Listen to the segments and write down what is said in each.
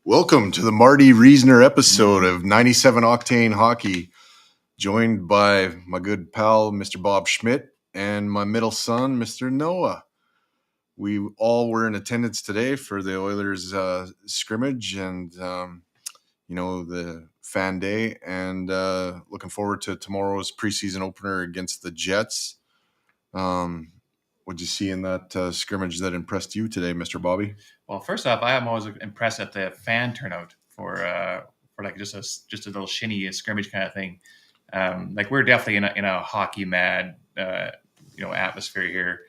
Welcome to the Marty Reesner episode of 97 Octane Hockey, joined by my good pal, Mr. Bob Schmidt, and my middle son, Mr. Noah. We all were in attendance today for the Oilers scrimmage and, the fan day, and looking forward to tomorrow's preseason opener against the Jets. What'd you see in that scrimmage that impressed you today, Mr. Bobby? Well, first off, I am always impressed at the fan turnout for like just a little shinny scrimmage kind of thing. Like we're definitely in a hockey mad atmosphere here,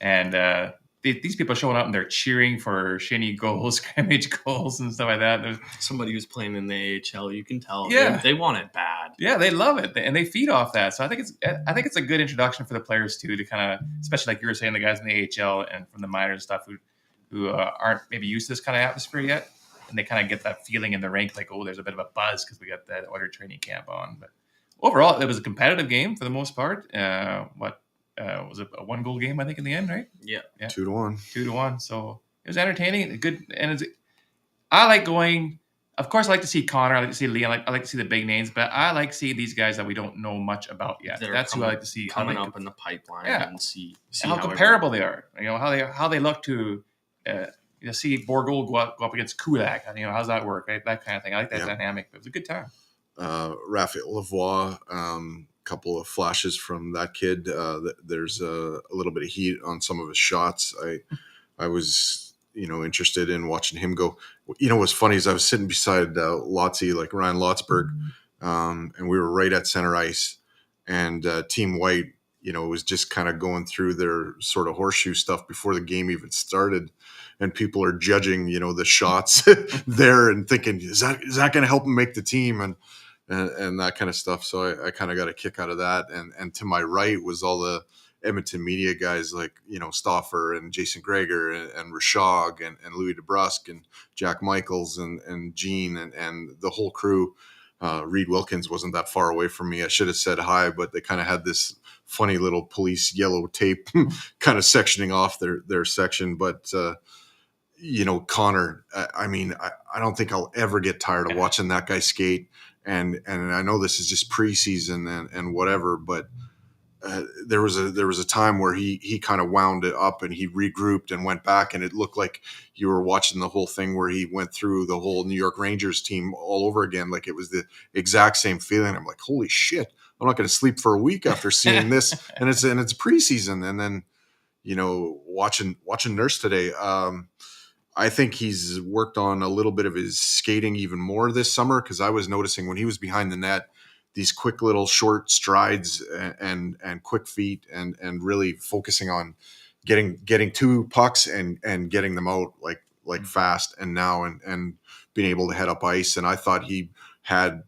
and these people showing up and they're cheering for shinny goals, scrimmage goals, and stuff like that. There's somebody who's playing in the AHL. You can tell, yeah, they want it bad. Yeah, they love it, and they feed off that. So I think it's a good introduction for the players too, to kind of, especially like you were saying, the guys in the AHL and from the minors and stuff who aren't maybe used to this kind of atmosphere yet, and they kind of get that feeling in the rink, like, oh, there's a bit of a buzz because we got that Oilers training camp on. But overall, it was a competitive game for the most part. Was it a 1-goal game, I think, in the end, right? Yeah. 2-1. 2-1. So it was entertaining, good, and I like going. Of course, I like to see Connor. I like to see Lee. I like to see the big names, but I like seeing these guys that we don't know much about yet. That's who I like to see coming up in the pipeline, and see how comparable they are. You know how they look to. See Borgol go up against Kulak. How's that work? Right? That kind of thing. I like that dynamic. It was a good time. Raphael Lavoie, couple of flashes from that kid. There's a little bit of heat on some of his shots. I was interested in watching him go. What's funny is I was sitting beside Lotzie, like Ryan Lotzberg, and we were right at center ice, and Team White, was just kind of going through their sort of horseshoe stuff before the game even started, and people are judging, the shots there and thinking, is that going to help them make the team and that kind of stuff. So I kind of got a kick out of that. And to my right was all the Edmonton media guys like, Stauffer and Jason Greger and Rashog and Louis DeBrusque and Jack Michaels and Gene and the whole crew. Reed Wilkins wasn't that far away from me. I should have said hi, but they kind of had this funny little police yellow tape kind of sectioning off their section. But, Connor, I don't think I'll ever get tired of watching that guy skate. And I know this is just preseason and whatever, but there was a time where he kind of wound it up and he regrouped and went back, and it looked like you were watching the whole thing where he went through the whole New York Rangers team all over again. Like it was the exact same feeling. I'm like, holy shit, I'm not going to sleep for a week after seeing this. and it's preseason. And then, watching Nurse today, I think he's worked on a little bit of his skating even more this summer, because I was noticing when he was behind the net, these quick little short strides and quick feet and really focusing on getting two pucks and getting them out like fast and now and being able to head up ice. And I thought he had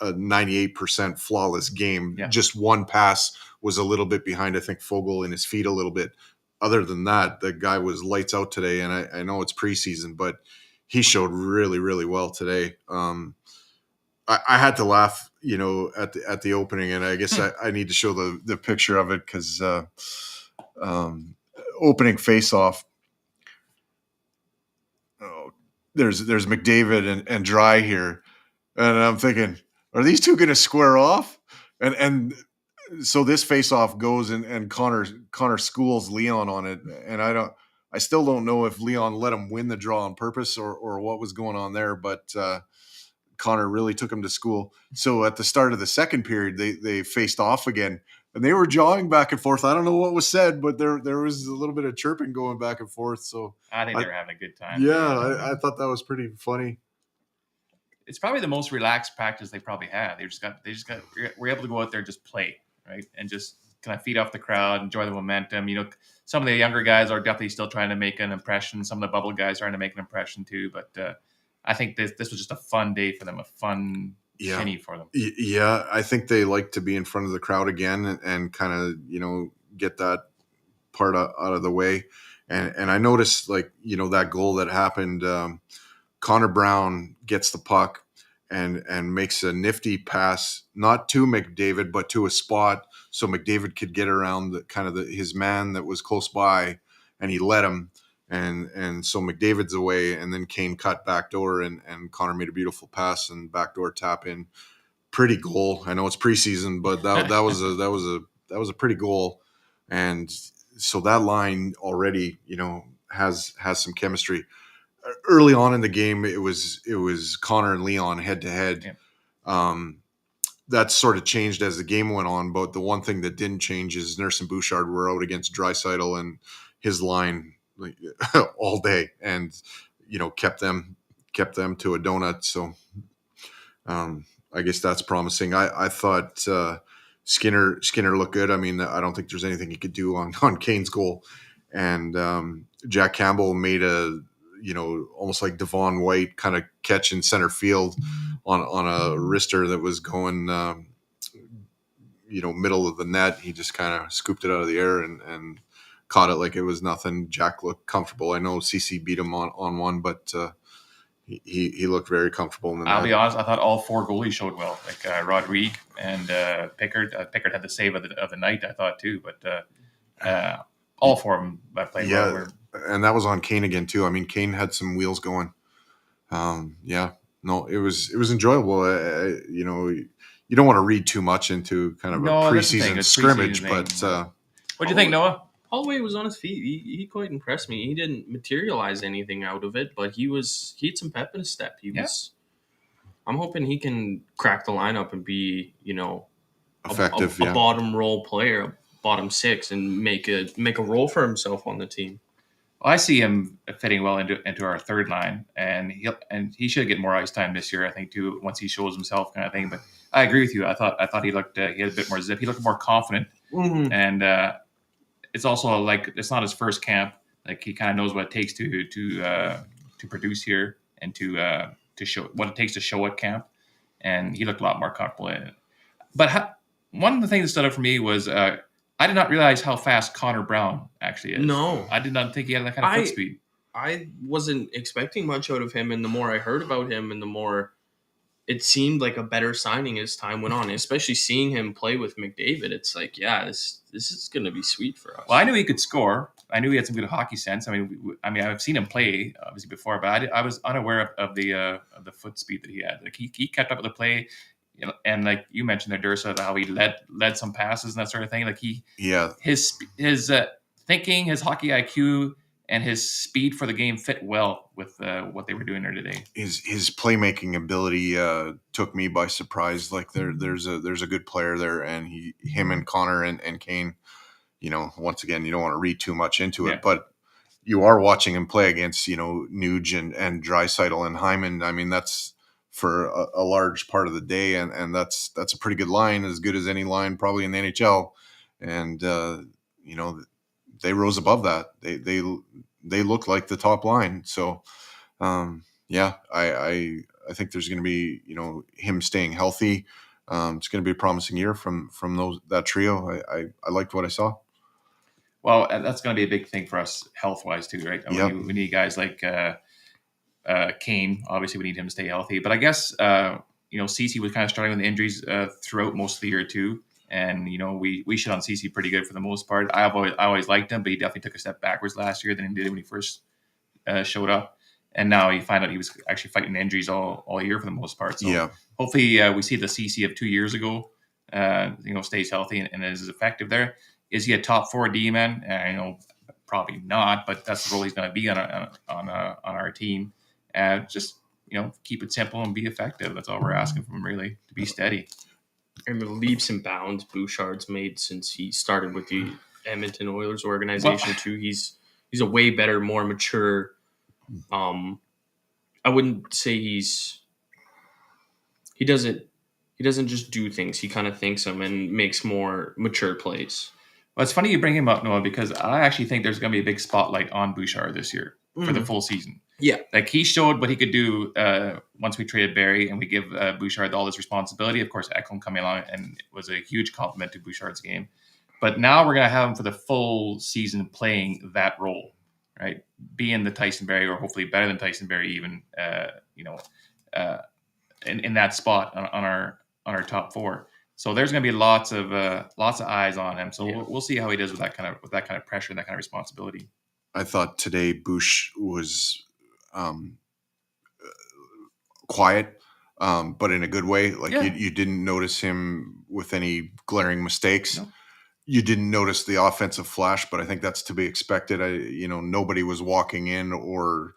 a 98% flawless game. Yeah. Just one pass was a little bit behind, I think, Fogle in his feet a little bit. Other than that, the guy was lights out today. And I know it's preseason, but he showed really, really well today. I had to laugh, at the opening, and I guess I need to show the picture of it because opening face-off. Oh, there's McDavid and Dry here, and I'm thinking, are these two going to square off? And so this face-off goes and Connor schools Leon on it, and I still don't know if Leon let him win the draw on purpose or what was going on there, but Connor really took him to school. So at the start of the second period, they faced off again, and they were jawing back and forth. I don't know what was said, but there was a little bit of chirping going back and forth. So I think they were having a good time. Yeah, I thought that was pretty funny. It's probably the most relaxed practice they probably had. We're able to go out there and just play, right, and just kind of feed off the crowd, enjoy the momentum. Some of the younger guys are definitely still trying to make an impression. Some of the bubble guys are trying to make an impression too, but. I think this was just a fun day for them, a fun shinny for them. Yeah, I think they like to be in front of the crowd again and kind of, get that part out of the way. And I noticed, that goal that happened, Connor Brown gets the puck and makes a nifty pass, not to McDavid, but to a spot so McDavid could get around his man that was close by, and he let him. And so McDavid's away, and then Kane cut backdoor, and Connor made a beautiful pass and backdoor tap in. Pretty goal. I know it's preseason, but that was a pretty goal. And so that line already, has some chemistry. Early on in the game, it was Connor and Leon head to head. That sort of changed as the game went on, but the one thing that didn't change is Nurse and Bouchard were out against Draisaitl and his line all day, and kept them to a donut. So I guess that's promising. I thought Skinner looked good. I mean, I don't think there's anything he could do on Kane's goal, and Jack Campbell made a almost like Devon White kind of catch in center field on a wrister that was going middle of the net. He just kind of scooped it out of the air and caught it like it was nothing. Jack looked comfortable. I know CC beat him on one, but he looked very comfortable in the net. I'll be honest, I thought all four goalies showed well, like Rodrigue and Pickard. Pickard had the save of the night, I thought, too, but all four of them played well. And that was on Kane again, too. I mean, Kane had some wheels going. It was enjoyable. You don't want to read too much into kind of a preseason scrimmage, but what do you think, Noah? Holloway was on his feet. He quite impressed me. He didn't materialize anything out of it, but he had some pep in his step. I'm hoping he can crack the lineup and be, effective, a bottom role player, a bottom six, and make a role for himself on the team. Well, I see him fitting well into our third line, and he should get more ice time this year, I think, too, once he shows himself, kind of thing. But I agree with you. I thought he looked he had a bit more zip. He looked more confident, and it's also like it's not his first camp. Like he kind of knows what it takes to produce here and to show what it takes to show at camp, and he looked a lot more comfortable in it. But one of the things that stood out for me was I did not realize how fast Connor Brown actually is. No, I did not think he had that kind of foot speed. I wasn't expecting much out of him, and the more I heard about him, and the more it seemed like a better signing as time went on. Especially seeing him play with McDavid, it's like, this is going to be sweet for us. Well, I knew he could score. I knew he had some good hockey sense. I mean, I've seen him play obviously before, but I was unaware of the foot speed that he had. Like he kept up with the play, and like you mentioned there, Dursa, how he led some passes and that sort of thing. Like his thinking, his hockey IQ, and his speed for the game fit well with what they were doing there today. His playmaking ability took me by surprise. Like there's a good player there, and him and Connor and Kane. Once again, you don't want to read too much into it, but you are watching him play against Nuge and Draisaitl and Hyman. I mean, that's for a large part of the day, and that's a pretty good line, as good as any line probably in the NHL. And they rose above that. They look like the top line. So I think there's going to be him staying healthy. It's going to be a promising year from that trio. I liked what I saw. Well, that's going to be a big thing for us health wise too, right? Yep. We need guys like Kane. Obviously, we need him to stay healthy. But I guess CC was kind of struggling with injuries throughout most of the year too. And we shit on CC pretty good for the most part. I always liked him, but he definitely took a step backwards last year than he did when he first showed up. And now you find out he was actually fighting injuries all year for the most part. So Yeah. hopefully we see the CC of 2 years ago, stays healthy and is effective there. Is he a top 4 D-man? Probably not, but that's the role he's going to be on our team. Just keep it simple and be effective. That's all we're asking from him, really, to be steady. And the leaps and bounds Bouchard's made since he started with the Edmonton Oilers organization too. He's a way better, more mature. I wouldn't say he doesn't just do things. He kind of thinks them and makes more mature plays. Well, it's funny you bring him up, Noah, because I actually think there's going to be a big spotlight on Bouchard this year for the full season. Yeah. Like he showed what he could do once we traded Barrie and we give Bouchard all this responsibility. Of course, Ekholm coming along and it was a huge compliment to Bouchard's game. But now we're going to have him for the full season playing that role, right? Being the Tyson Barrie, or hopefully better than Tyson Barrie even, in that spot on our top 4. So there's going to be lots of eyes on him. So we'll see how he does with that kind of pressure and that kind of responsibility. I thought today Bouch was quiet, but in a good way. Like you didn't notice him with any glaring mistakes. No. You didn't notice the offensive flash, but I think that's to be expected. Nobody was walking in or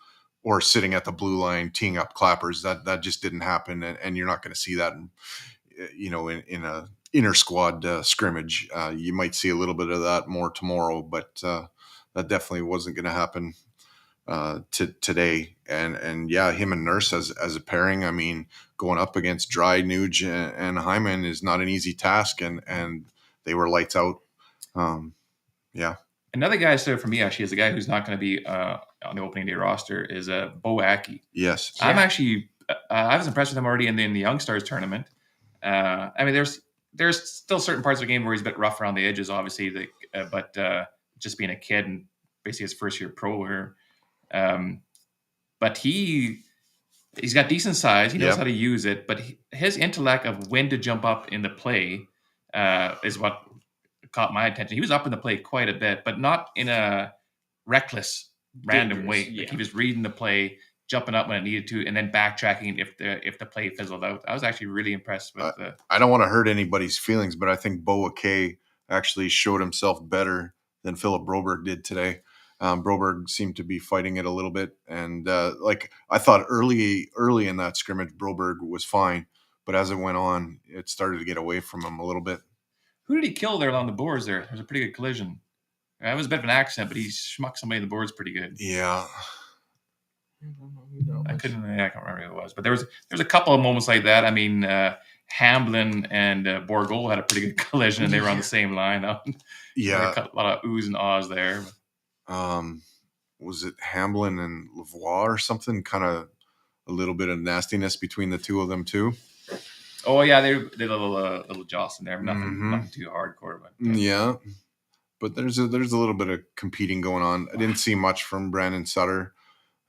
sitting at the blue line teeing up clappers. That just didn't happen, and you're not going to see that in a inter squad scrimmage. You might see a little bit of that more tomorrow, but that definitely wasn't going to happen today. And him and Nurse as a pairing. I mean, going up against Dry, Nuge, and Hyman is not an easy task, and they were lights out. Another guy for me actually is a guy who's not going to be on the opening day roster is Bo Aki. Yes, I'm actually I was impressed with him already in the Young Stars tournament. I mean, there's still certain parts of the game where he's a bit rough around the edges, obviously, but just being a kid and basically his first year pro here. But he's got decent size. He knows how to use it, but his intellect of when to jump up in the play is what caught my attention. He was up in the play quite a bit, but not in a reckless, random way. Yeah. Like he was reading the play, jumping up when it needed to, and then backtracking if the play fizzled out. I was actually really impressed with I don't want to hurt anybody's feelings, but I think Bo Akay actually showed himself better than Philip Broberg did today. Broberg seemed to be fighting it a little bit, and I thought early in that scrimmage, Broberg was fine, but as it went on, it started to get away from him a little bit. Who did he kill there along the boards there? There was a pretty good collision. It was a bit of an accident, but he schmucked somebody in the boards pretty good. Yeah. I can't remember who it was, but there was a couple of moments like that. I mean, Hamblin and Bourgault had a pretty good collision, and they were on the same line. A lot of oohs and ahs there. Was it Hamblin and Lavoie or something? Kind of a little bit of nastiness between the two of them too. Oh yeah, they did a little jostling there. Nothing too hardcore, but yeah. But there's a little bit of competing going on. I didn't see much from Brandon Sutter.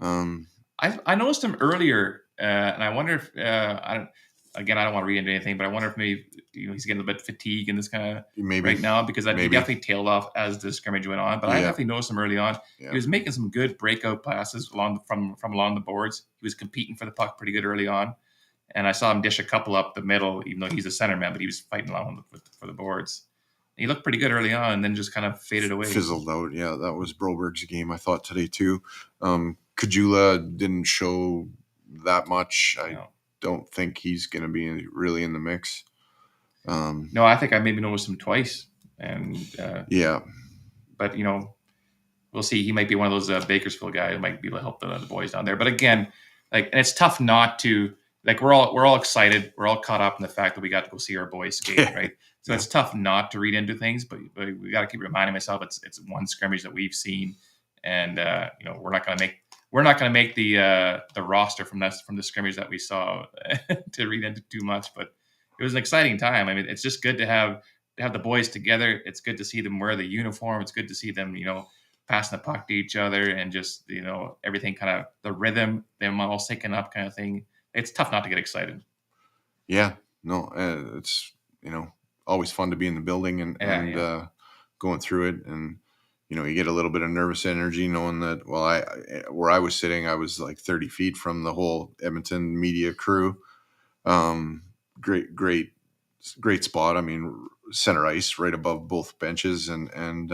I noticed him earlier, and I wonder if I don't want to read into anything, but I wonder if maybe he's getting a bit fatigued in this kind of right now, because he definitely tailed off as the scrimmage went on. But I definitely noticed him early on. Yeah. He was making some good breakout passes from along the boards. He was competing for the puck pretty good early on, and I saw him dish a couple up the middle, even though he's a center man, but he was fighting along for the boards. He looked pretty good early on, and then just kind of faded away. Fizzled out. Yeah, that was Broberg's game, I thought, today too. Kajula didn't show that much. I don't think he's going to be really in the mix. No, I think I maybe noticed him twice. And but we'll see. He might be one of those Bakersfield guys who might be able to help the boys down there. But again, and it's tough not to, we're all excited. We're all caught up in the fact that we got to go see our boys skate, right? So it's tough not to read into things, but we got to keep reminding myself it's one scrimmage that we've seen, and we're not going to make the roster from the scrimmage that we saw to read into too much. But it was an exciting time. I mean, it's just good to have the boys together. It's good to see them wear the uniform. It's good to see them passing the puck to each other, and just everything kind of the rhythm, them all syncing up kind of thing. It's tough not to get excited. Yeah, no, it's always fun to be in the building and going through it. And you get a little bit of nervous energy knowing that, well, where I was sitting, I was like 30 feet from the whole Edmonton media crew. Great spot. I mean, center ice right above both benches and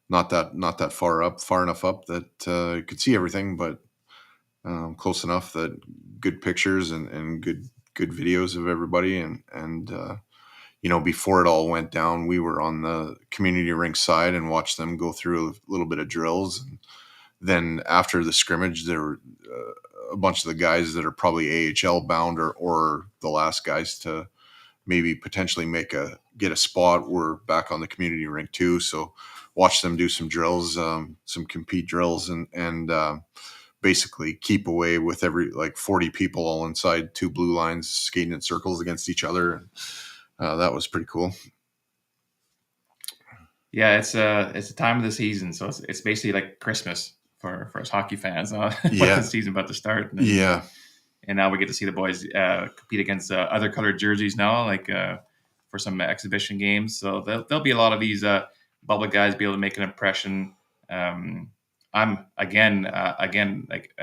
not that far enough up that you could see everything, but close enough that good pictures and good videos of everybody. And before it all went down, we were on the community rink side and watched them go through a little bit of drills. And then after the scrimmage, there were a bunch of the guys that are probably AHL bound or the last guys to maybe potentially get a spot were back on the community rink too. So watch them do some drills, some compete drills and basically keep away with 40 people all inside two blue lines skating in circles against each other. And that was pretty cool. Yeah, it's the time of the season, so it's basically like Christmas for us hockey fans. Yeah, the season about to start. And now we get to see the boys compete against other colored jerseys now, like for some exhibition games. So there'll be a lot of these bubble guys be able to make an impression. I'm again like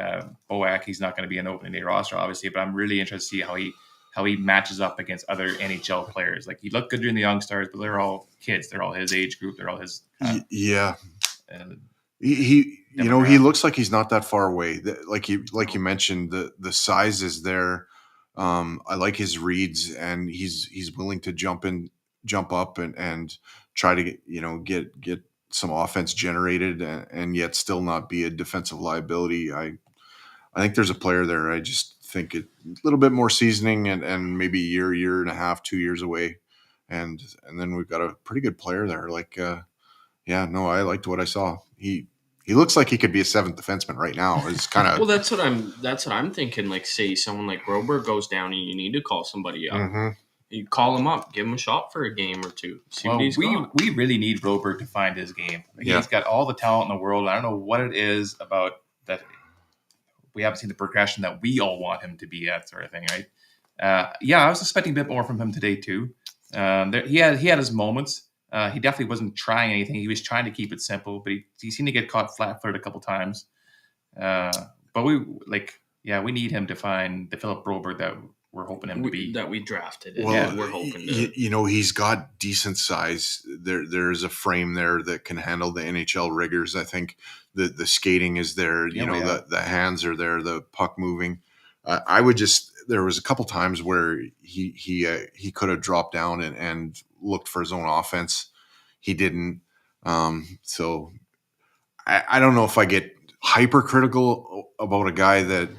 Boak. He's not going to be an opening day roster, obviously, but I'm really interested to see how he matches up against other NHL players. Like, he looked good during the Young Stars, but they're all kids. They're all his age group. They're all his. Yeah. He looks like he's not that far away. Like you mentioned, the size is there. I like his reads, and he's willing to jump up and try to get some offense generated and yet still not be a defensive liability. I think there's a player there. I just think a little bit more seasoning and maybe a year and a half, 2 years away. And then we've got a pretty good player there. Like, I liked what I saw. He looks like he could be a seventh defenseman right now. It's kind of well. That's what I'm thinking. Like, say someone like Broberg goes down and you need to call somebody up. Mm-hmm. You call him up, give him a shot for a game or two. We really need Broberg to find his game. He's got all the talent in the world. I don't know what it is about that. We haven't seen the progression that we all want him to be at, sort of thing, right? I was expecting a bit more from him today too. He had his moments. He definitely wasn't trying anything. He was trying to keep it simple, but he seemed to get caught flat-footed a couple times. But we need him to find the Philip Broberg that we're hoping him to be. That we drafted. Well, we're hoping to. He's got decent size. There's a frame there that can handle the NHL rigors. I think the skating is there. The hands are there. The puck moving. There was a couple times where he could have dropped down and looked for his own offense. He didn't. So I don't know if I get hypercritical about a guy that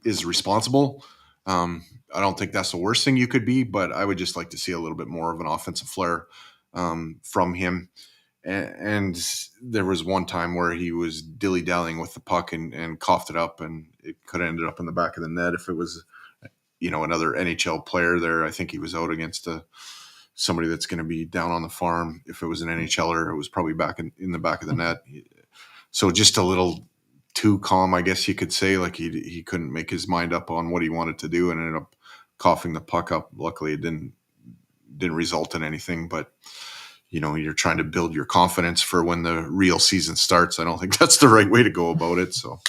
is responsible. I don't think that's the worst thing you could be, but I would just like to see a little bit more of an offensive flair from him. And there was one time where he was dilly-dallying with the puck and coughed it up, and it could have ended up in the back of the net if it was, another NHL player there. I think he was out against somebody that's going to be down on the farm. If it was an NHLer, it was probably back in the back of the net. So just a little too calm, I guess you could say. Like he couldn't make his mind up on what he wanted to do and ended up coughing the puck up. Luckily, it didn't result in anything. But you're trying to build your confidence for when the real season starts. I don't think that's the right way to go about it. So,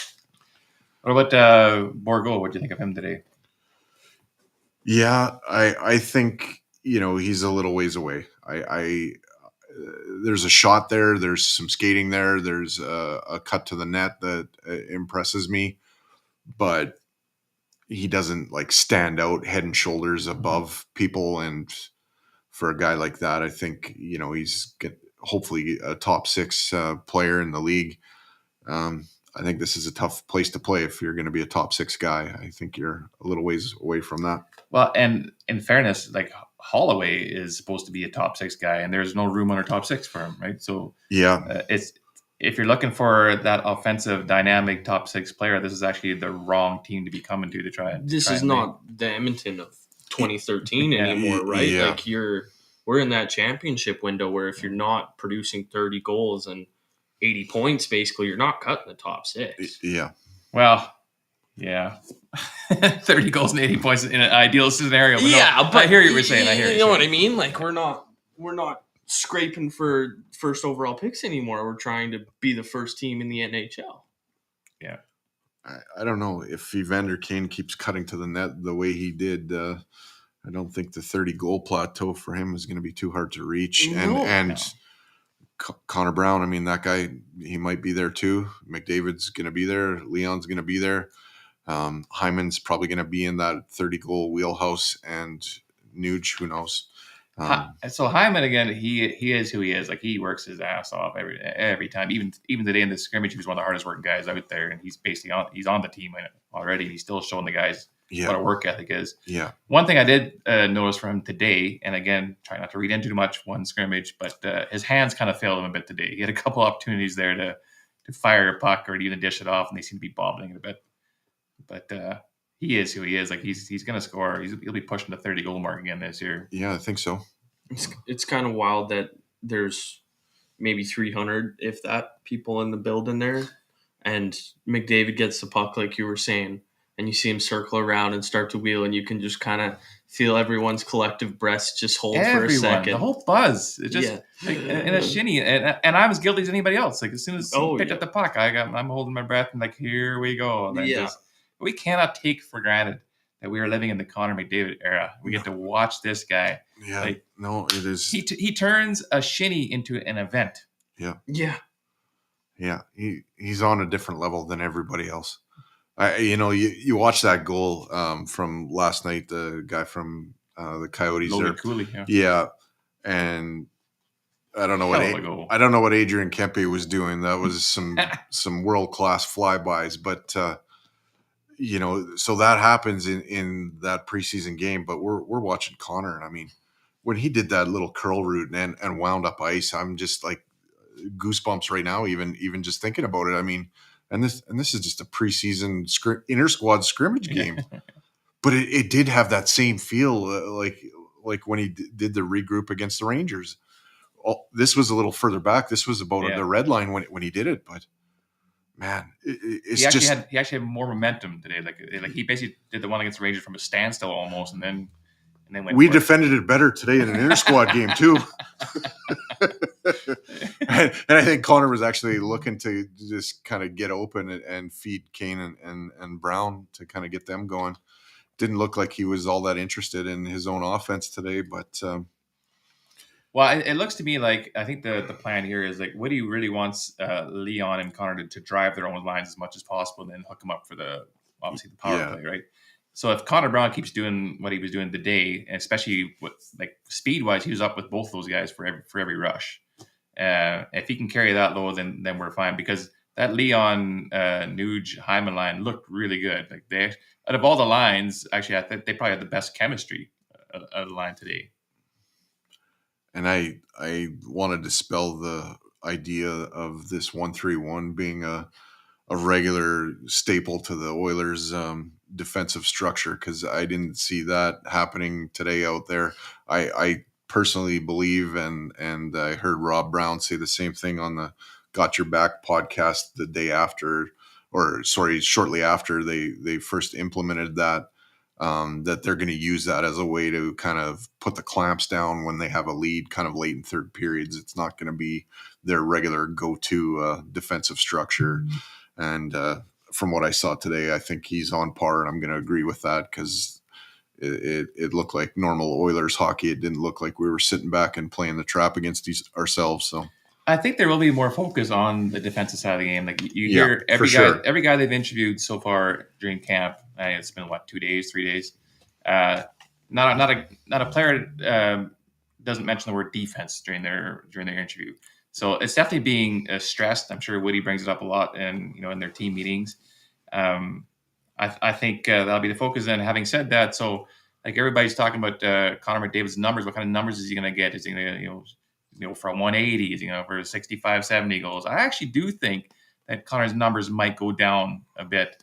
what about Bourgault? What do you think of him today? Yeah, I think he's a little ways away. There's a shot there. There's some skating there. There's a cut to the net that impresses me, but he doesn't stand out head and shoulders above people. And for a guy like that, I think he's hopefully a top 6 player in the league. I think this is a tough place to play if you're going to be a top 6 guy. I think you're a little ways away from that. Well, and in fairness, Holloway is supposed to be a top 6 guy, and there's no room under top 6 for him, right? So it's if you're looking for that offensive, dynamic top 6 player, this is actually the wrong team to be coming to try. This is not the Edmonton of 2013 anymore, right? Yeah. We're in that championship window where if you're not producing 30 goals and 80 points, basically, you're not cutting the top 6. Yeah. Well, yeah. 30 goals and 80 points in an ideal scenario. But but I hear what you're saying. I hear you know what I mean? We're not scraping for first overall picks anymore. We're trying to be the first team in the NHL. Yeah. I don't know if Evander Kane keeps cutting to the net the way he did. I don't think the 30 goal plateau for him is going to be too hard to reach. No. Connor Brown, I mean, that guy, he might be there too. McDavid's going to be there. Leon's going to be there. Hyman's probably going to be in that 30 goal wheelhouse, and Nuge, who knows? So Hyman, again, he is who he is. Like, he works his ass off every time. Even today in the scrimmage, he was one of the hardest working guys out there, and he's basically on the team already. And he's still showing the guys what a work ethic is. Yeah. One thing I did notice from him today, and again, try not to read into too much one scrimmage, but his hands kind of failed him a bit today. He had a couple opportunities there to fire a puck or to even dish it off, and they seem to be bobbling it a bit. But he is who he is. Like, he's going to score. He'll be pushing the 30 goal mark again this year. Yeah, I think so. It's kind of wild that there's maybe 300, if that, people in the building there, and McDavid gets the puck like you were saying, and you see him circle around and start to wheel, and you can just kind of feel everyone's collective breaths just hold for a second. The whole buzz. It just and a shinny, and I'm as guilty as anybody else. Like, as soon as he picked up the puck, I'm holding my breath and like, here we go. And then we cannot take for granted that we are living in the Connor McDavid era. We get to watch this guy. Yeah, no, it is. He turns a shinny into an event. Yeah. He's on a different level than everybody else. You watch that goal from last night. The guy from the Coyotes there. Cooley, and I don't know what Adrian Kempe was doing. That was some world class flybys, but. So that happens in that preseason game, but we're watching Connor, and I mean, when he did that little curl route and wound up ice, I'm just like goosebumps right now, even just thinking about it. I mean, and this is just a preseason inter squad scrimmage game, but it did have that same feel, like when he did the regroup against the Rangers. This was a little further back. This was about the red line when he did it, but. Man, he actually had more momentum today. Like he basically did the one against the Rangers from a standstill almost, and then went. We defended it better today in an inter squad game too. and I think Connor was actually looking to just kind of get open and feed Kane and Brown to kind of get them going. Didn't look like he was all that interested in his own offense today, but. Well, it looks to me like I think the plan here is like Woody really wants Leon and Connor to drive their own lines as much as possible, and then hook them up for the power play, right? So if Connor Brown keeps doing what he was doing today, and especially with like speed wise, he was up with both those guys for every rush. If he can carry that low, then we're fine, because that Leon Nuge Hyman line looked really good. Like, they, out of all the lines, actually, I think they probably had the best chemistry of the line today. And I want to dispel the idea of this 1-3-1 being a regular staple to the Oilers' defensive structure, because I didn't see that happening today out there. I personally believe, and I heard Rob Brown say the same thing on the Got Your Back podcast the day after, shortly after they first implemented that. That they're going to use that as a way to kind of put the clamps down when they have a lead kind of late in third periods. It's not going to be their regular go-to defensive structure. And from what I saw today, I think he's on par, and I'm going to agree with that, because it looked like normal Oilers hockey. It didn't look like we were sitting back and playing the trap against ourselves. So I think there will be more focus on the defensive side of the game. Like, you hear every guy they've interviewed so far during camp. It's been 3 days. Not a player doesn't mention the word defense during their interview. So it's definitely being stressed. I'm sure Woody brings it up a lot, in their team meetings. I think that'll be the focus. And having said that, so like everybody's talking about Connor McDavid's numbers. What kind of numbers is he going to get? Is he going to from 180? Is he going for 65, 70 goals? I actually do think that Connor's numbers might go down a bit,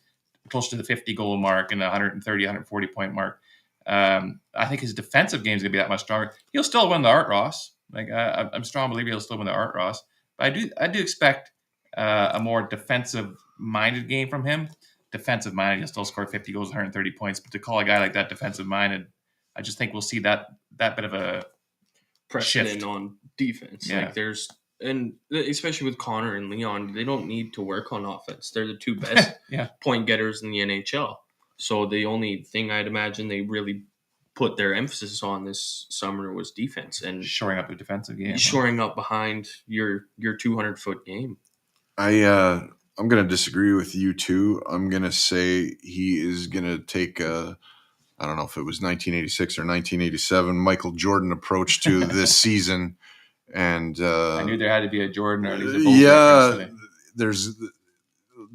close to the 50 goal mark and the 130, 140 point mark. I think his defensive game is going to be that much stronger. He'll still win the Art Ross. Like, I'm strong believer he'll still win the Art Ross. But I do expect a more defensive minded game from him. Defensive minded, he'll still score 50 goals, 130 points. But to call a guy like that defensive minded, I just think we'll see that bit of a pressing shift. in on defense. Yeah. Like and especially with Connor and Leon, they don't need to work on offense. They're the two best point getters in the NHL. So the only thing I'd imagine they really put their emphasis on this summer was defense and shoring up the defensive game. Shoring up behind your 200-foot game. I'm going to disagree with you too. I'm going to say he is going to take I don't know if it was 1986 or 1987 Michael Jordan approach to this season. And I knew there had to be a Jordan or at least a Bull there's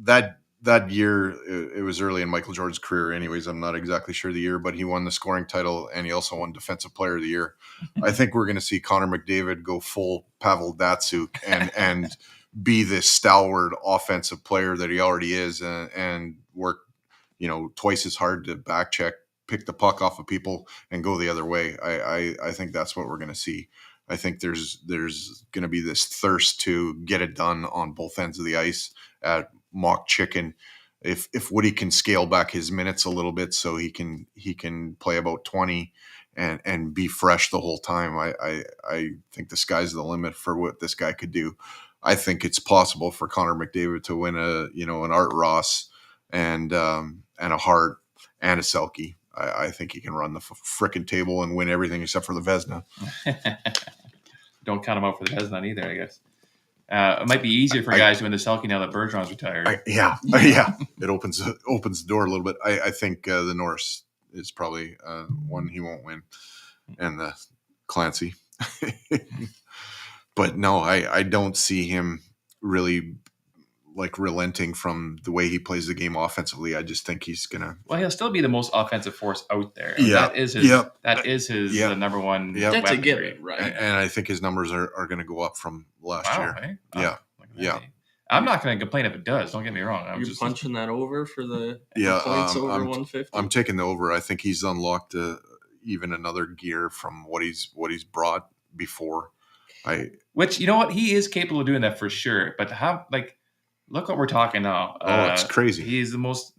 that year. It was early in Michael Jordan's career. Anyways, I'm not exactly sure the year, but he won the scoring title and he also won Defensive Player of the Year. I think we're going to see Connor McDavid go full Pavel Datsyuk and be this stalwart offensive player that he already is, and work, twice as hard to back check, pick the puck off of people, and go the other way. I think that's what we're going to see. I think there's going to be this thirst to get it done on both ends of the ice at mock chicken. If Woody can scale back his minutes a little bit so he can play about 20 and be fresh the whole time, I think the sky's the limit for what this guy could do. I think it's possible for Connor McDavid to win an Art Ross and a Hart and a Selke. I think he can run the frickin' table and win everything except for the Vezina. Don't count him out for the Vezina either, I guess. It might be easier for guys to win the Selke now that Bergeron's retired. Yeah. It opens the door a little bit. I think the Norris is probably one he won't win, and the Clancy. But no, I don't see him really relenting from the way he plays the game offensively. I just think he's gonna. Well, he'll still be the most offensive force out there. Yeah, that is his. Yep. That is his number one. Yep. That's a given, right? And I think his numbers are going to go up from last year. Eh? Yeah. I'm not going to complain if it does. Don't get me wrong. You're just punching that over for the points over 150. I'm taking the over. I think he's unlocked even another gear from what he's brought before. Which, you know what, he is capable of doing that for sure. But to have look what we're talking now. It's crazy. He's the most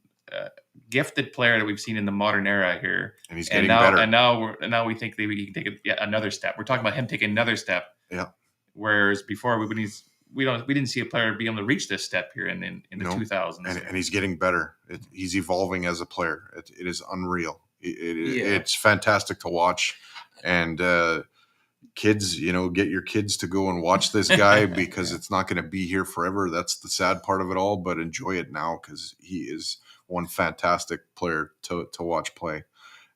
gifted player that we've seen in the modern era here, and he's getting better. And now we think that we can take another step. We're talking about him taking another step. Yeah. Whereas before we didn't see a player be able to reach this step here in the 2000s. And he's getting better. He's evolving as a player. It is unreal. It's fantastic to watch. And kids, get your kids to go and watch this guy because it's not going to be here forever. That's the sad part of it all, but enjoy it now because he is one fantastic player to watch play.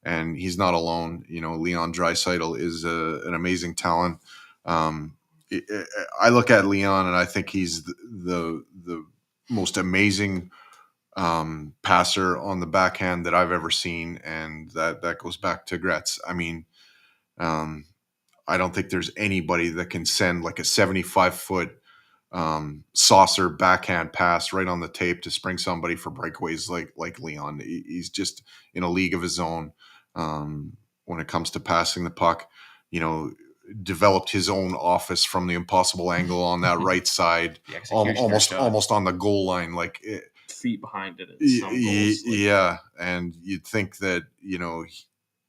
And he's not alone. Leon Draisaitl is an amazing talent. I look at Leon and I think he's the most amazing passer on the backhand that I've ever seen. And that goes back to Gretz. I mean, I don't think there's anybody that can send a 75-foot saucer backhand pass right on the tape to spring somebody for breakaways like Leon. He's just in a league of his own when it comes to passing the puck. Developed his own office from the impossible angle on that right side, almost on the goal line, feet behind it. And you'd think that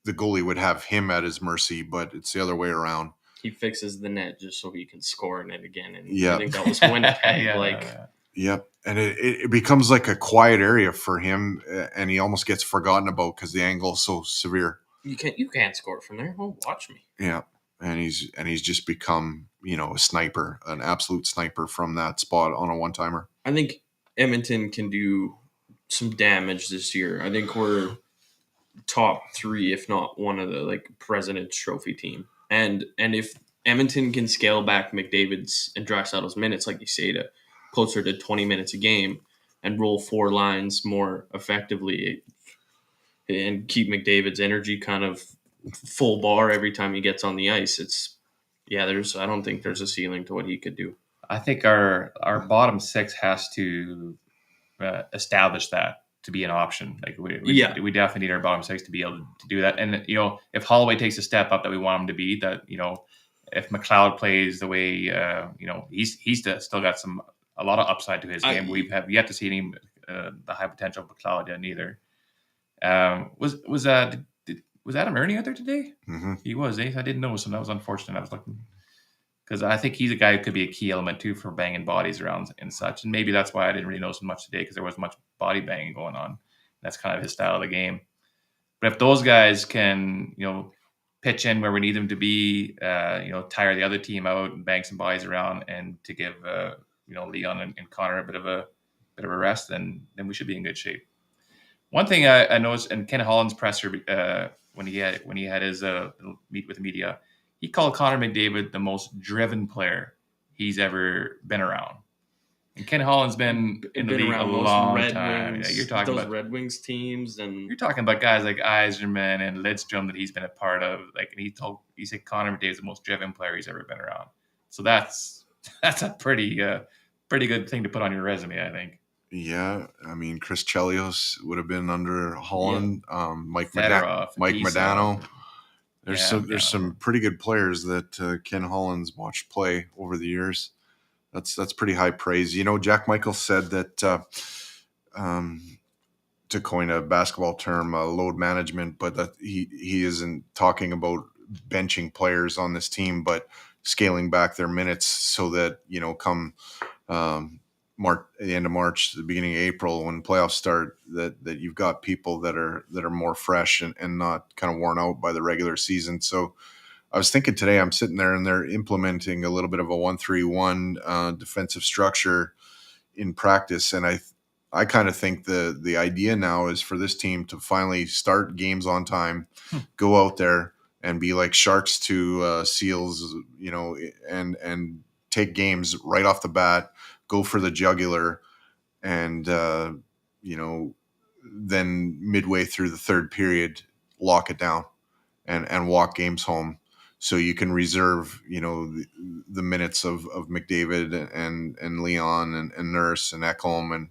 the goalie would have him at his mercy, but it's the other way around. He fixes the net just so he can score in it again. And I think that was Winnipeg. Yep. And it becomes like a quiet area for him, and he almost gets forgotten about because the angle is so severe. You can't score from there. Well, watch me. Yeah. And he's just become, a sniper, an absolute sniper from that spot on a one-timer. I think Edmonton can do some damage this year. I think we're top 3, if not one of the President's Trophy team. And if Edmonton can scale back McDavid's and Draisaitl's minutes, like you say, to closer to 20 minutes a game and roll 4 lines more effectively and keep McDavid's energy kind of full bar every time he gets on the ice, I don't think there's a ceiling to what he could do. I think our bottom 6 has to establish that to be an option. We definitely need our bottom 6 to be able to do that. And if Holloway takes a step up that we want him to be, that if McLeod plays the way he's still got a lot of upside to his game. We have yet to see any the high potential of McLeod yet neither. Was Adam Ernie out there today? Mm-hmm. He was. I didn't know, so that was unfortunate. I was looking because I think he's a guy who could be a key element too for banging bodies around and such. And maybe that's why I didn't really notice much today because there wasn't much body banging going on. That's kind of his style of the game. But if those guys can, pitch in where we need them to be, tire the other team out and bang some bodies around, and to give Leon and Connor a bit of a rest, then we should be in good shape. One thing I noticed in Ken Holland's presser when he had his meet with the media, he called Connor McDavid the most driven player he's ever been around. And Ken Holland's been in the league a long time. Wings, you're talking those about Red Wings teams, and you're talking about guys like Yzerman and Lidstrom that he's been a part of. Like, and he said Connor McDavid's the most driven player he's ever been around. So that's a pretty good thing to put on your resume, I think. Yeah, I mean, Chris Chelios would have been under Holland. Mike Fedorov, Modano. There's some pretty good players that Ken Holland's watched play over the years. That's pretty high praise. Jack Michael said that to coin a basketball term, load management, but that he isn't talking about benching players on this team, but scaling back their minutes so that come the end of March, the beginning of April, when playoffs start, that you've got people that are more fresh and not kind of worn out by the regular season. So I was thinking today, I'm sitting there and they're implementing a little bit of a 1-3-1 defensive structure in practice, and I kind of think the idea now is for this team to finally start games on time, go out there and be like Sharks to Seals, and take games right off the bat, go for the jugular, and then midway through the third period, lock it down and walk games home. So you can reserve, the minutes of McDavid and Leon and Nurse and Ekholm and,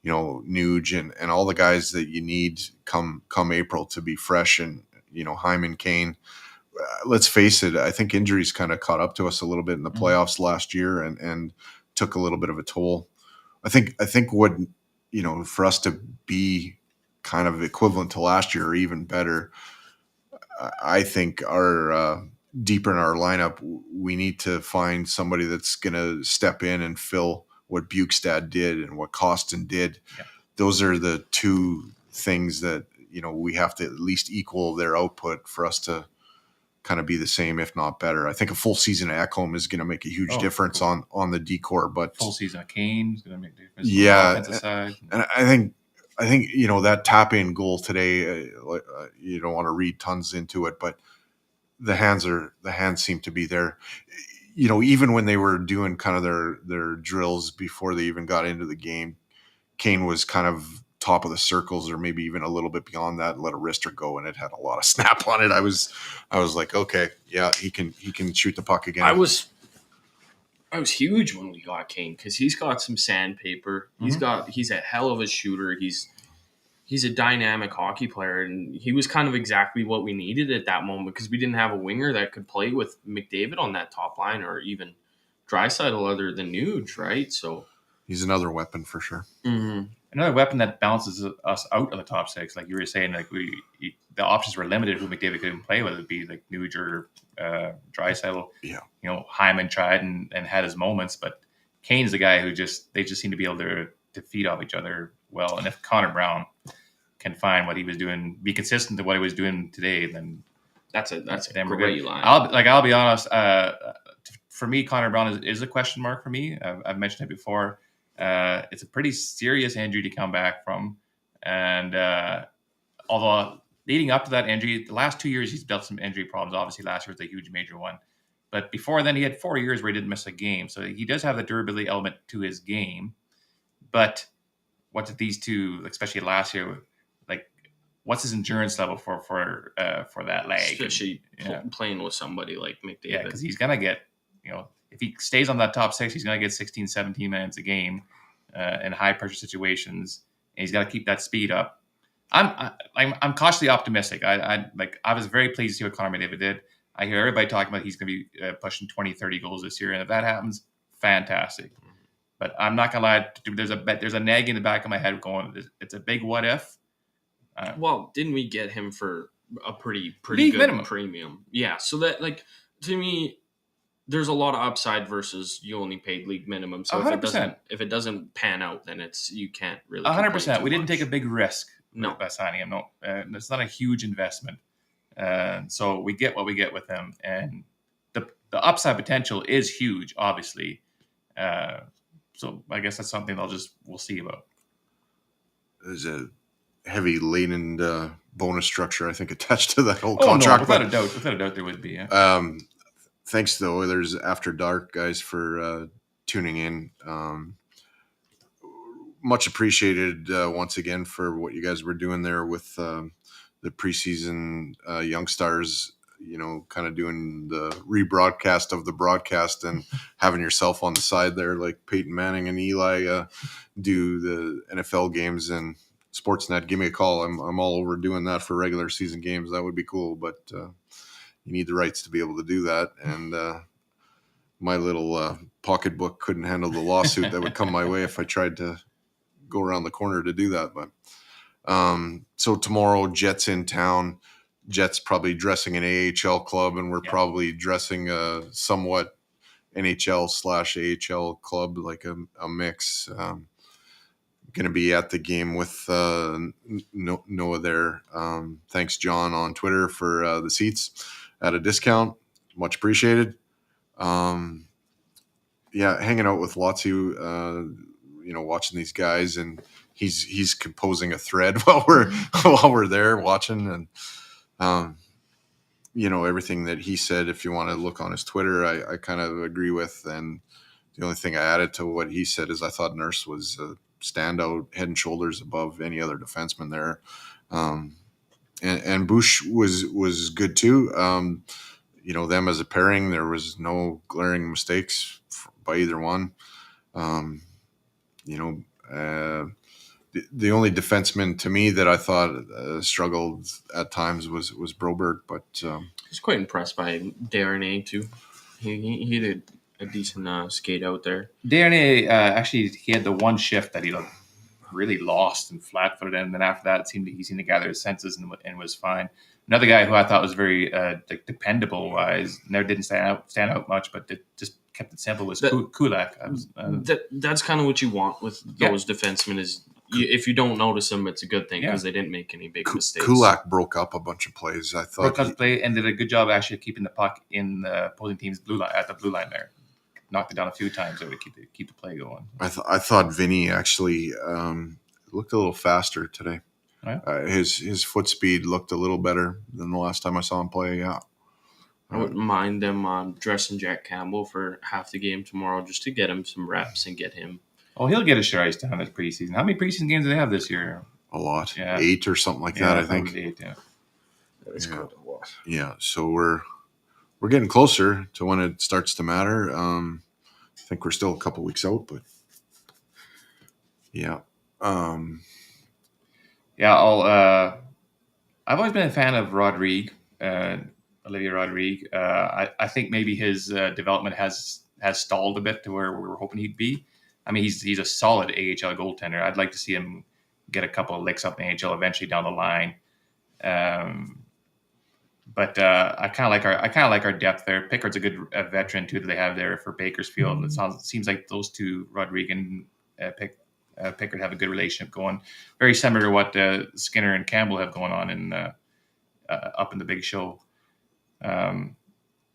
Nuge and all the guys that you need come April to be fresh, and, Hyman, Kane. Let's face it, I think injuries kind of caught up to us a little bit in the playoffs last year and took a little bit of a toll. I think what, for us to be kind of equivalent to last year or even better, I think our deeper in our lineup, we need to find somebody that's going to step in and fill what Bukestad did and what Costin did. Yeah. Those are the two things that, we have to at least equal their output for us to kind of be the same, if not better. I think a full season of Ekholm is going to make a huge difference on the D-core, but full season of Kane is going to make a difference. Yeah. On the offensive side. And I think, that tap-in goal today, you don't want to read tons into it, but the hands seem to be there. Even when they were doing kind of their drills before they even got into the game, Kane was kind of top of the circles or maybe even a little bit beyond that and let a wrister go, and it had a lot of snap on it. I was like, okay, yeah, he can shoot the puck again. I was huge when we got Kane because he's got some sandpaper. He's a hell of a shooter. He's a dynamic hockey player, and he was kind of exactly what we needed at that moment because we didn't have a winger that could play with McDavid on that top line or even Draisaitl other than Nuge, right? So he's another weapon for sure. Mm-hmm. Another weapon that bounces us out of the top six, like you were saying, like the options were limited who McDavid couldn't play with. It'd be like Nuge or Draisaitl. Yeah, Hyman tried and had his moments, but Kane's the guy who they just seem to be able to feed off each other well. And if Connor Brown can find what he was doing, be consistent to what he was doing today, then that's a great line. I'll be honest. For me, Connor Brown is a question mark for me. I've mentioned it before. It's a pretty serious injury to come back from, and although leading up to that injury, the last 2 years he's dealt some injury problems. Obviously, last year was a huge major one, but before then he had 4 years where he didn't miss a game. So he does have the durability element to his game. But what did these two, especially last year, like what's his endurance level for that leg? Especially playing with somebody like McDavid. Yeah, because he's gonna get, if he stays on that top six, he's going to get 16, 17 minutes a game in high pressure situations, and he's got to keep that speed up. I'm cautiously optimistic. I was very pleased to see what Connor McDavid did. I hear everybody talking about he's going to be pushing 20, 30 goals this year, and if that happens, fantastic. But I'm not going to lie. There's a nag in the back of my head going, it's a big what if. Well, didn't we get him for a pretty League good minimum. premium. Yeah, so that like to me, there's a lot of upside versus you only paid league minimum. So 100%. if it doesn't pan out, then you can't really complain 100%. too We didn't much. take a big risk No. by signing him. No, it's not a huge investment. So we get what we get with him, and the upside potential is huge, obviously. So I guess that's something we'll see about. There's a heavy laden bonus structure, I think, attached to that whole contract. No, without a doubt, there would be. Yeah. Thanks to the Oilers After Dark guys for tuning in. Much appreciated once again for what you guys were doing there with the preseason young stars, kind of doing the rebroadcast of the broadcast and having yourself on the side there like Peyton Manning and Eli do the NFL games and Sportsnet. Give me a call. I'm all over doing that for regular season games. That would be cool, but you need the rights to be able to do that. And my little pocketbook couldn't handle the lawsuit that would come my way if I tried to go around the corner to do that. But so tomorrow, Jets in town. Jets probably dressing an AHL club, and we're probably dressing a somewhat NHL/AHL club, like a mix. Going to be at the game with Noah there. Thanks, John, on Twitter for the seats at a discount. Much appreciated. Hanging out with Lotsu, watching these guys, and he's composing a thread while we're there watching, and everything that he said. If you want to look on his Twitter, I kind of agree with. And the only thing I added to what he said is I thought Nurse was a standout, head and shoulders above any other defenseman there, and Bush was good too. Them as a pairing, there was no glaring mistakes by either one. The only defenseman to me that I thought struggled at times was Broberg, but I was quite impressed by Darren A too. He did a decent skate out there. Darren A, actually, he had the one shift that he looked really lost and flat-footed, and then after that, he seemed to gather his senses and was fine. Another guy who I thought was very dependable-wise, never didn't stand out much, but just kept it simple, was Kulak. That's kind of what you want with those defensemen is if you don't notice them, it's a good thing because they didn't make any big mistakes. Kulak broke up a bunch of plays. I thought broke up play and did a good job actually keeping the puck in the opposing team's blue line at the blue line there. Knocked it down a few times to keep the play going. I thought Vinny actually looked a little faster today. Right. His foot speed looked a little better than the last time I saw him play. Yeah, I wouldn't mind them dressing Jack Campbell for half the game tomorrow just to get him some reps and get him. Oh, he'll get a share ice time this preseason. How many preseason games do they have this year? A lot. 8 or something like that, I think. 8, yeah. That is quite a lot. Yeah, so we're getting closer to when it starts to matter. I think we're still a couple weeks out, but yeah. I've always been a fan of Rodrigue, Olivier Rodrigue. I think maybe his development has stalled a bit to where we were hoping he'd be. I mean, he's a solid AHL goaltender. I'd like to see him get a couple of licks up in AHL eventually down the line. But I kind of like our depth there. Pickard's a good veteran too that they have there for Bakersfield. It seems like those two, Rodrigue and Pickard, have a good relationship going. Very similar to what Skinner and Campbell have going on in up in the Big Show.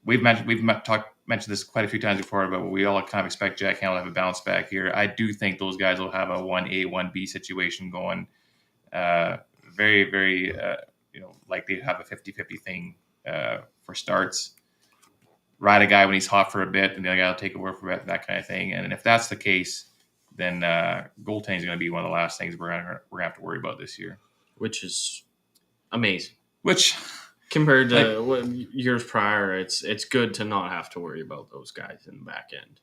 We've mentioned this quite a few times before, but we all kind of expect Jack Campbell to have a bounce back here. I do think those guys will have a 1A, 1B situation going. Very, very, likely to have a 50-50 thing for starts. Ride a guy when he's hot for a bit, and the other guy will take over for a bit, that kind of thing. And if that's the case, then goaltending is going to be one of the last things we're going to have to worry about this year. Which is amazing. Which... Compared to years prior, it's good to not have to worry about those guys in the back end.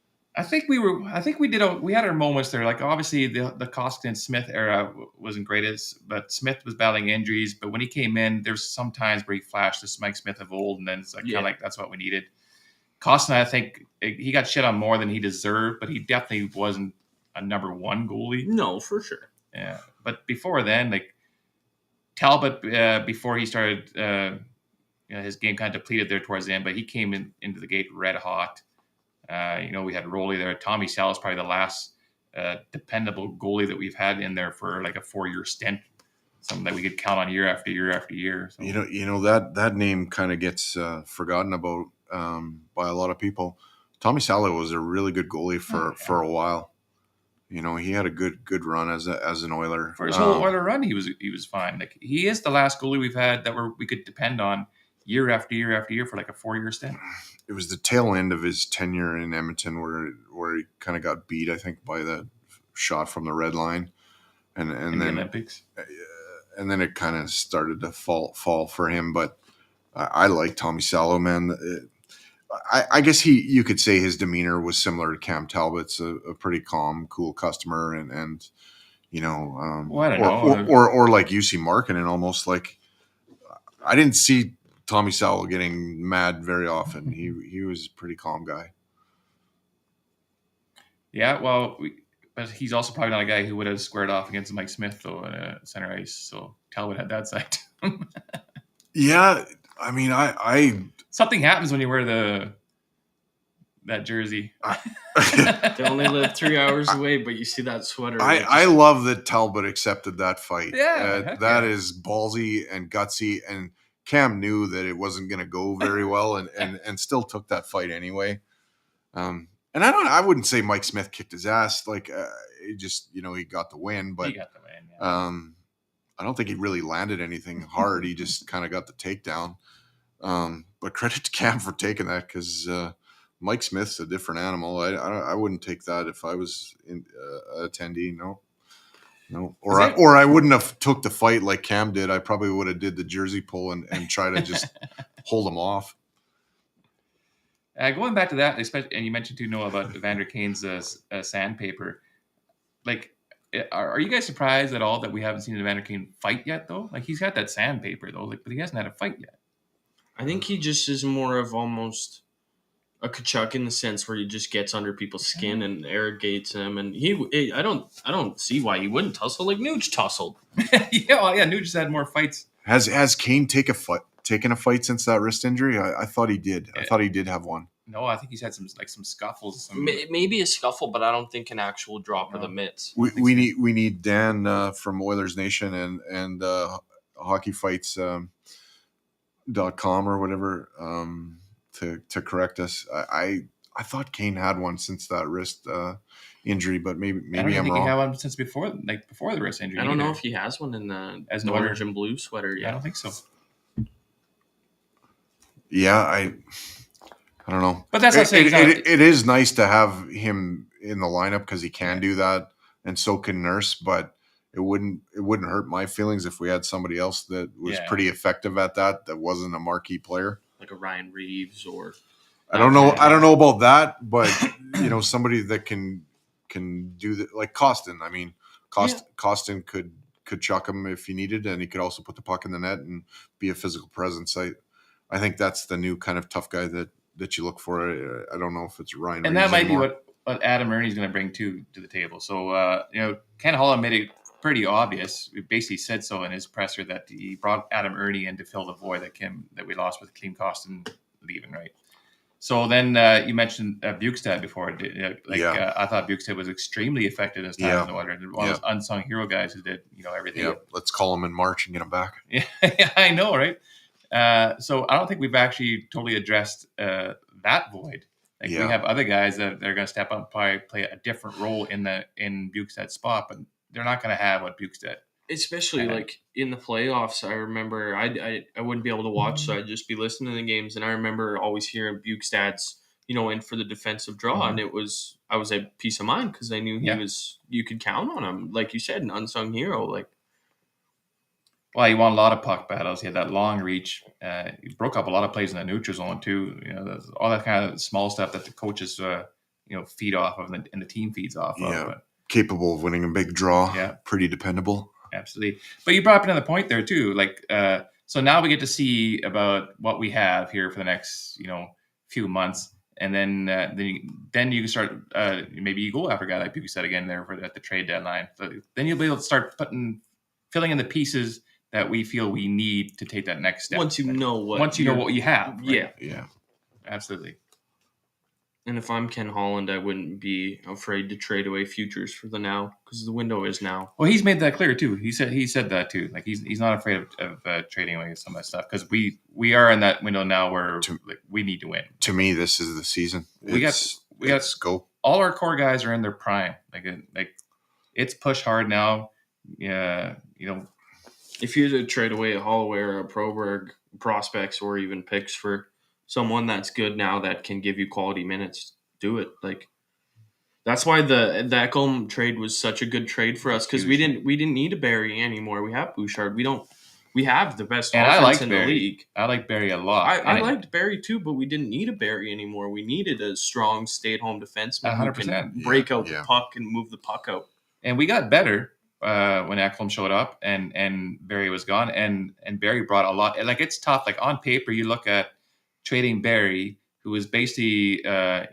We had our moments there. Like obviously the Koskinen Smith era wasn't greatest, but Smith was battling injuries. But when he came in, there's some times where he flashed this Mike Smith of old, and then it's kind of like that's what we needed. Koskinen, I think he got shit on more than he deserved, but he definitely wasn't a number one goalie. No, for sure. Yeah, but before then, Talbot, before he started, his game kind of depleted there towards the end, but he came into the gate red hot. We had Roley there. Tommy Sal is probably the last dependable goalie that we've had in there for like a 4-year stint. Something that we could count on year after year after year. So. That name kind of gets forgotten about by a lot of people. Tommy Salo was a really good goalie for a while. He had a good run as an Oiler. For his whole Oiler run, he was fine. Like, he is the last goalie we've had that we could depend on year after year after year for like a 4-year stint. It was the tail end of his tenure in Edmonton where he kind of got beat, I think, by the shot from the red line, and in then the Olympics. And then it kind of started to fall for him. But I like Tommy Salo, man. I guess you could say his demeanor was similar to Cam Talbot's, a pretty calm, cool customer, and I don't know, or like UC Markkinen, almost like I didn't see Tommy Salo getting mad very often. He was a pretty calm guy. Yeah, well. But he's also probably not a guy who would have squared off against Mike Smith, though, at center ice. So Talbot had that side to him. Yeah, I mean, I something happens when you wear that jersey. They only live 3 hours away, but you see that sweater. I love that Talbot accepted that fight. Yeah, that is ballsy and gutsy. And Cam knew that it wasn't going to go very well, and still took that fight anyway. And I wouldn't say Mike Smith kicked his ass. Like, he just, he got the win. But he got the win, yeah. I don't think he really landed anything hard. He just kind of got the takedown. But credit to Cam for taking that, because Mike Smith's a different animal. I wouldn't take that if I was an attendee. No. Or I wouldn't have took the fight like Cam did. I probably would have did the jersey pull and try to just hold him off. Going back to that, especially, and you mentioned too, Noah, about Evander Kane's sandpaper. Like, are you guys surprised at all that we haven't seen Evander Kane fight yet, though? Like, he's got that sandpaper, though, but he hasn't had a fight yet. I think he just is more of almost a Kachuk in the sense where he just gets under people's skin and irrigates them. And I don't see why he wouldn't tussle like Nuge tussled. Yeah, Nuge has had more fights. Has Kane taken a fight since that wrist injury? I thought he did. I thought he did have one. No, I think he's had some scuffles. Maybe a scuffle, but I don't think an actual drop of the mitts. We need Dan from Oilers Nation and hockeyfights.com or whatever to correct us. I thought Kane had one since that wrist injury, but maybe I'm wrong. He had one since before the wrist injury. I don't know if he has one in the orange and blue sweater yet. I don't think so. Yeah, I don't know. But that's not saying it is nice to have him in the lineup because he can do that, and so can Nurse. But it wouldn't hurt my feelings if we had somebody else that was pretty effective at that wasn't a marquee player, like a Ryan Reeves or. I don't know about that, but somebody that can do that, like Costin. I mean, Costin could chuck him if he needed, and he could also put the puck in the net and be a physical presence. I think that's the new kind of tough guy that you look for. I don't know if it's Ryan. And that might be what Adam Ernie's going to bring to the table. So, Ken Holland made it pretty obvious. We basically said so in his presser that he brought Adam Ernie in to fill the void that we lost with Klim Kostin leaving, right? So then you mentioned Bukestad before. I thought Bukestad was extremely effective this time in the Oilers. One of those unsung hero guys who did everything. Yeah, let's call him in March and get him back. Yeah, I know, right? So I don't think we've actually totally addressed that void. We have other guys that are going to step up and probably play a different role in Bukestad's spot, but they're not going to have what Bukestad. Especially like in the playoffs, I remember I wouldn't be able to watch, so I'd just be listening to the games, and I remember always hearing Bukestad's in for the defensive draw, and I was a peace of mind because I knew you could count on him, like you said, an unsung hero, like. Well, he won a lot of puck battles. He had that long reach. He broke up a lot of plays in the neutral zone too. All that kind of small stuff that the coaches, feed off of and the team feeds off of. But, capable of winning a big draw. Yeah, pretty dependable. Absolutely. But you brought up another point there too. So now we get to see about what we have here for the next, few months, and then you can start. Maybe you go after a guy like you said again there at the trade deadline. So then you'll be able to start filling in the pieces that we feel we need to take that next step. Once you know what you have. Right? Yeah. Absolutely. And if I'm Ken Holland, I wouldn't be afraid to trade away futures for the now, because the window is now. Well, he's made that clear too. He said that too. Like he's not afraid of trading away some of that stuff, because we are in that window now where we need to win. To me, this is the season. Let's go. All our core guys are in their prime. Like it's push hard now. Yeah, if you had to trade away a Holloway or a Proberg, prospects or even picks for someone that's good now that can give you quality minutes, do it. Like that's why the Ekholm trade was such a good trade for us, because we didn't need a Barry anymore. We have Bouchard. We have the best offense in the league. I like Barry a lot. I liked Barry too, but we didn't need a Barry anymore. We needed a strong stay-at-home defenseman 100%. who can break out the puck and move the puck out. And we got better when Ekholm showed up and Barry was gone. And Barry brought a lot. Like it's tough. Like on paper, you look at trading Barry, who was basically our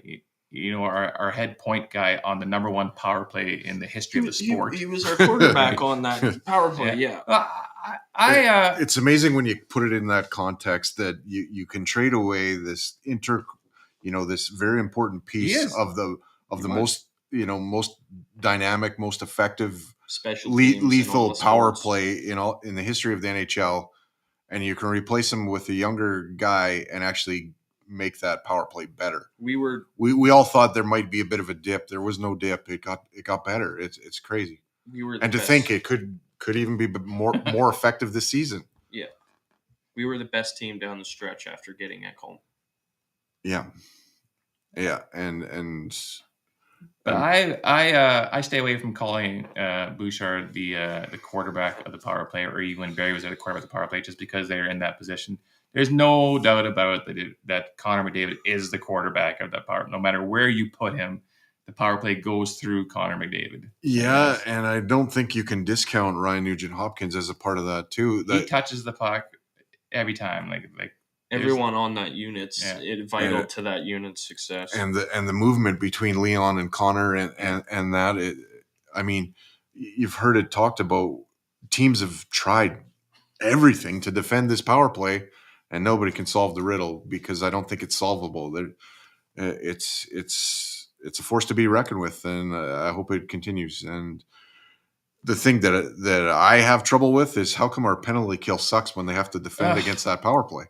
head point guy on the number one power play in the history of the sport. He was our quarterback on that power play. Yeah. It's amazing when you put it in that context that you can trade away this this very important piece of the most most dynamic, most effective, lethal power play in the history of the NHL, and you can replace him with a younger guy and actually make that power play better. We all thought there might be a bit of a dip. There was no dip. It got better. It's crazy. And to think it could even be more effective this season. Yeah. We were the best team down the stretch after getting Ekholm. Yeah. Yeah. And but I stay away from calling Bouchard the quarterback of the power play, or even when Barry was at the quarterback of the power play, just because they're in that position. There's no doubt about it that Connor McDavid is the quarterback of that power. No matter where you put him, the power play goes through Connor McDavid. Yeah, and I don't think you can discount Ryan Nugent-Hopkins as a part of that too. He touches the puck every time. Like everyone on that unit's vital to that unit's success. And the movement between Leon and Connor and that. I mean, you've heard it talked about. Teams have tried everything to defend this power play, and nobody can solve the riddle, because I don't think it's solvable. It's a force to be reckoned with, and I hope it continues. And the thing that I have trouble with is how come our penalty kill sucks when they have to defend against that power play?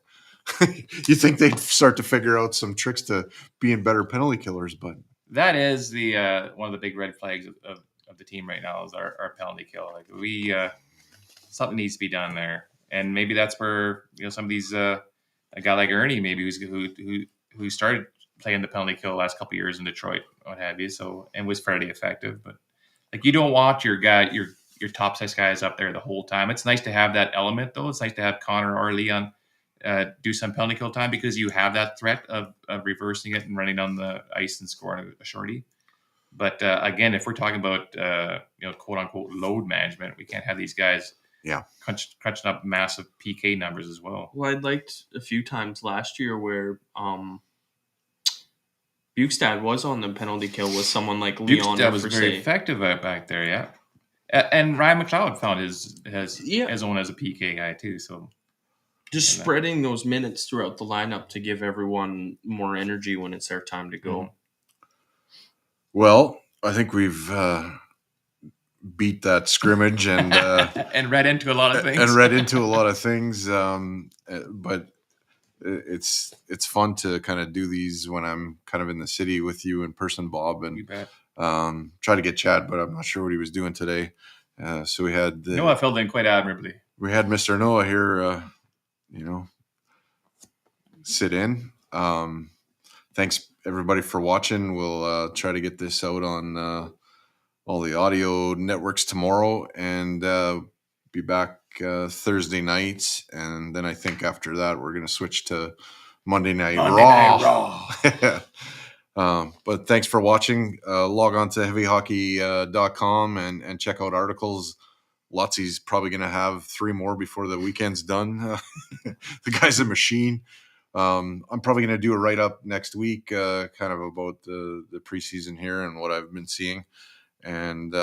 You think they'd start to figure out some tricks to being better penalty killers, but that is the one of the big red flags of the team right now is our penalty kill. Like something needs to be done there, and maybe that's where some of these a guy like Ernie maybe who started playing the penalty kill the last couple of years in Detroit, what have you. So, and was fairly effective, but like you don't want your top 6 guys up there the whole time. It's nice to have that element though. It's nice to have Connor or Leon do some penalty kill time, because you have that threat of reversing it and running down the ice and scoring a shorty. But again, if we're talking about quote unquote load management, we can't have these guys crunching up massive PK numbers as well. Well, I'd liked a few times last year where Bukestad was on the penalty kill with someone like Leon. Bukestad was very effective back there, yeah. And Ryan McLeod found his own as a PK guy too. So just spreading those minutes throughout the lineup to give everyone more energy when it's their time to go. Mm-hmm. Well, I think we've beat that scrimmage and and read into a lot of things. But it's fun to kind of do these when I'm kind of in the city with you in person, Bob, and try to get Chad, but I'm not sure what he was doing today. So we had Noah filled in quite admirably. We had Mr. Noah here, sit in. Thanks everybody for watching. We'll try to get this out on all the audio networks tomorrow, and be back Thursday night, and then I think after that we're going to switch to Monday Night Raw. But thanks for watching. Log on to heavyhockey.com and check out articles. Lotsy's probably going to have 3 more before the weekend's done. The guy's a machine. I'm probably going to do a write-up next week, kind of about the preseason here and what I've been seeing. And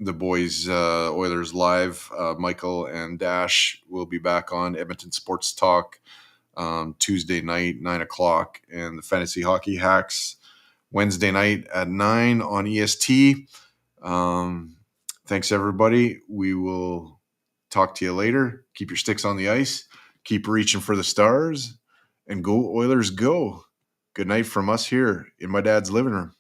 the boys, Oilers Live. Michael and Dash will be back on Edmonton Sports Talk Tuesday night, 9:00, and the Fantasy Hockey Hacks Wednesday night at 9 on EST. Thanks, everybody. We will talk to you later. Keep your sticks on the ice. Keep reaching for the stars. And go, Oilers, go. Good night from us here in my dad's living room.